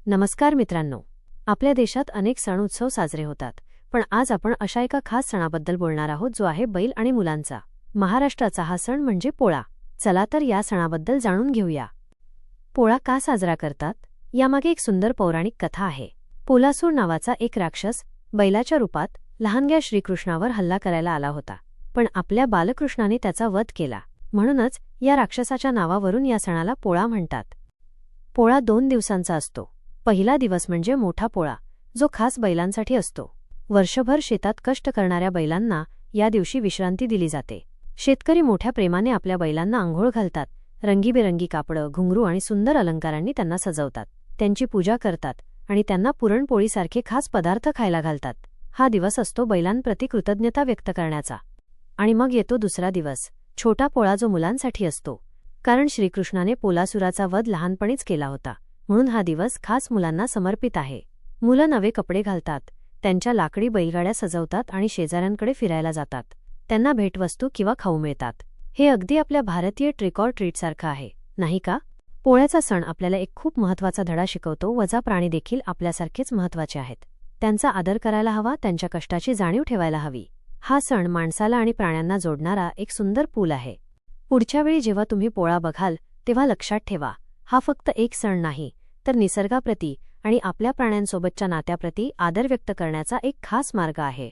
नमस्कार मित्रांनो. आपल्या देशात अनेक सण उत्सव साजरे होतात, पण आज आपण अशा एका खास सणाबद्दल बोलणार आहोत जो आहे बैल आणि मुलांचा. महाराष्ट्राचा हा सण म्हणजे पोळा. चला तर या सणाबद्दल जाणून घेऊया. पोळा का साजरा करतात यामागे एक सुंदर पौराणिक कथा आहे. पोलासूर नावाचा एक राक्षस बैलाच्या रूपात लहानग्या श्रीकृष्णावर हल्ला करायला आला होता, पण आपल्या बालकृष्णाने त्याचा वध केला. म्हणूनच या राक्षसाच्या नावावरून या सणाला पोळा म्हणतात. पोळा 2 दिवसांचा असतो. पहिला दिवस म्हणजे मोठा पोळा, जो खास बैलांसाठी असतो. वर्षभर शेतात कष्ट करणाऱ्या बैलांना या दिवशी विश्रांती दिली जाते. शेतकरी मोठ्या प्रेमाने आपल्या बैलांना अंघोळ घालतात. रंगीबेरंगी कापडं, घुंगरू आणि सुंदर अलंकारांनी त्यांना सजवतात. त्यांची पूजा करतात आणि त्यांना पुरणपोळीसारखे खास पदार्थ खायला घालतात. हा दिवस असतो बैलांप्रती कृतज्ञता व्यक्त करण्याचा. आणि मग येतो दुसरा दिवस, छोटा पोळा, जो मुलांसाठी असतो. कारण श्रीकृष्णाने पोलासुराचा वध लहानपणीच केला होता, म्हणून हा दिवस खास मुलांना समर्पित आहे. मुलं नवे कपडे घालतात, त्यांच्या लाकडी बैलगाड्या सजवतात आणि शेजाऱ्यांकडे फिरायला जातात. त्यांना भेटवस्तू किंवा खाऊ मिळतात. हे अगदी आपल्या भारतीय ट्रिक ऑर ट्रीटसारखं आहे, नाही का? पोळ्याचा सण आपल्याला एक खूप महत्त्वाचा धडा शिकवतो. वजा प्राणी देखील आपल्यासारखेच महत्त्वाचे आहेत. त्यांचा आदर करायला हवा, त्यांच्या कष्टाची जाणीव ठेवायला हवी. हा सण माणसाला आणि प्राण्यांना जोडणारा एक सुंदर पूल आहे. पुढच्या वेळी जेव्हा तुम्ही पोळा बघाल, तेव्हा लक्षात ठेवा, हा फक्त एक सण नाही, तर निसर्गाप्रती आणि आपल्या प्राण्यांसोबतच्या नात्याप्रती आदर व्यक्त करण्याचा एक खास मार्ग आहे.